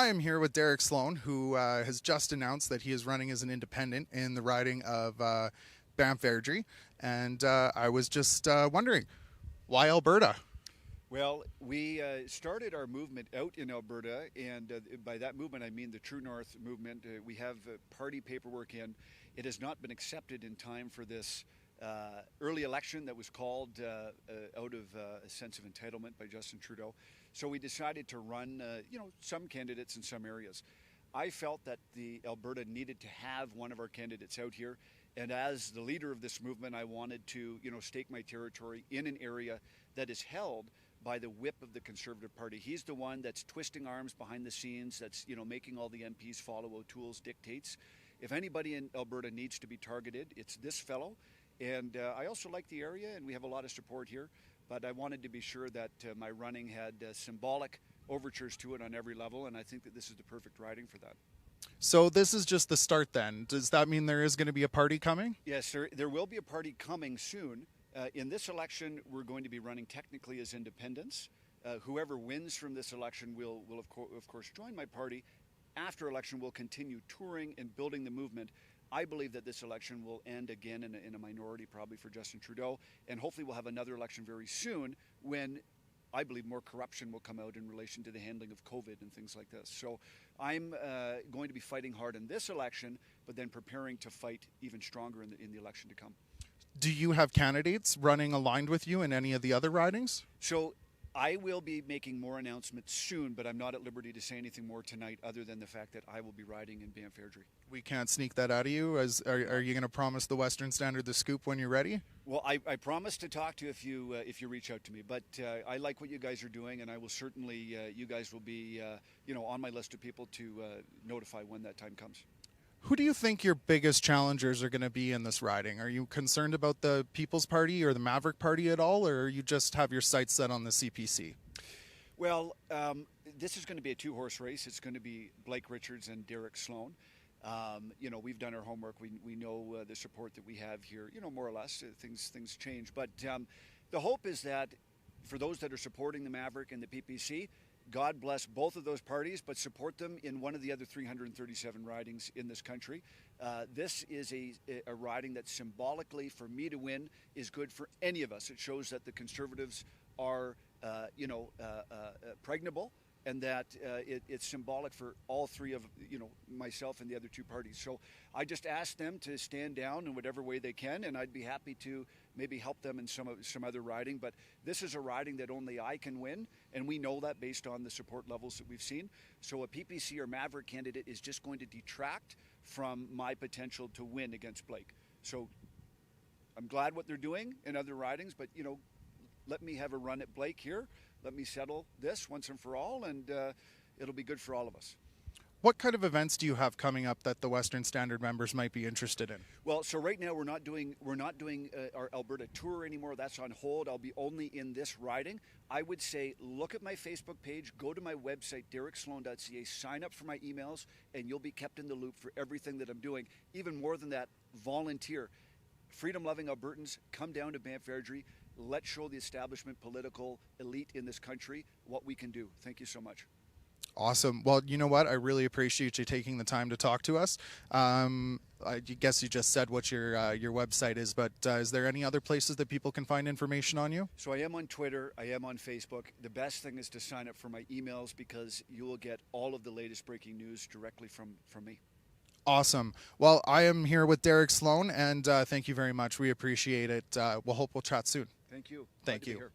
I am here with Derek Sloan, who has just announced that he is running as an independent in the riding of Banff-Airdrie. And I was just wondering, why Alberta? Well, we started our movement out in Alberta, and by that movement I mean the True North movement. We have party paperwork in. It has not been accepted in time for this early election that was called out of a sense of entitlement by Justin Trudeau. So we decided to run, some candidates in some areas. I felt that the Alberta needed to have one of our candidates out here, and as the leader of this movement, I wanted to, stake my territory in an area that is held by the whip of the Conservative Party. He's the one that's twisting arms behind the scenes, that's making all the MPs follow O'Toole's dictates. If anybody in Alberta needs to be targeted, it's this fellow. And I also like the area, and we have a lot of support here. But I wanted to be sure that my running had symbolic overtures to it on every level, and I think that this is the perfect riding for that. So this is just the start then. Does that mean there is going to be a party coming? Yes, there will be a party coming soon. In this election, we're going to be running technically as independents. Whoever wins from this election will of course join my party. After election, we'll continue touring and building the movement. I believe that this election will end again in a minority, probably for Justin Trudeau, and hopefully we'll have another election very soon when I believe more corruption will come out in relation to the handling of COVID and things like this. So I'm going to be fighting hard in this election, but then preparing to fight even stronger in the election to come. Do you have candidates running aligned with you in any of the other ridings? So I will be making more announcements soon, but I'm not at liberty to say anything more tonight other than the fact that I will be riding in Banff-Airdrie. We can't sneak that out of you. Are you going to promise the Western Standard the scoop when you're ready? Well, I promise to talk to you if you reach out to me. But I like what you guys are doing, and I will certainly, you guys will be, on my list of people to notify when that time comes. Who do you think your biggest challengers are going to be in this riding? Are you concerned about the People's Party or the Maverick Party at all, or you just have your sights set on the CPC? Well, this is going to be a two-horse race. It's going to be Blake Richards and Derek Sloan. We've done our homework. We know the support that we have here, more or less. Things change. But the hope is that for those that are supporting the Maverick and the PPC, God bless both of those parties, but support them in one of the other 337 ridings in this country. This is a riding that symbolically, for me to win, is good for any of us. It shows that the Conservatives are, pregnable, and that it's symbolic for all three of, myself and the other two parties. So I just ask them to stand down in whatever way they can, and I'd be happy to maybe help them in some other riding. But this is a riding that only I can win, and we know that based on the support levels that we've seen. So a PPC or Maverick candidate is just going to detract from my potential to win against Blake. So I'm glad what they're doing in other ridings, but, let me have a run at Blake here. Let me settle this once and for all, and it'll be good for all of us. What kind of events do you have coming up that the Western Standard members might be interested in? Well, so right now we're not doing our Alberta tour anymore. That's on hold. I'll be only in this riding. I would say look at my Facebook page, go to my website dereksloan.ca, sign up for my emails, and you'll be kept in the loop for everything that I'm doing. Even more than that, volunteer. Freedom-loving Albertans, come down to Banff-Airdrie. Let's show the establishment political elite in this country what we can do. Thank you so much. Awesome. Well, you know what? I really appreciate you taking the time to talk to us. I guess you just said what your website is, but is there any other places that people can find information on you? So I am on Twitter. I am on Facebook. The best thing is to sign up for my emails because you will get all of the latest breaking news directly from me. Awesome. Well, I am here with Derek Sloan, and thank you very much. We appreciate it. We'll hope we'll chat soon. Thank you. Thank Glad to be you. here.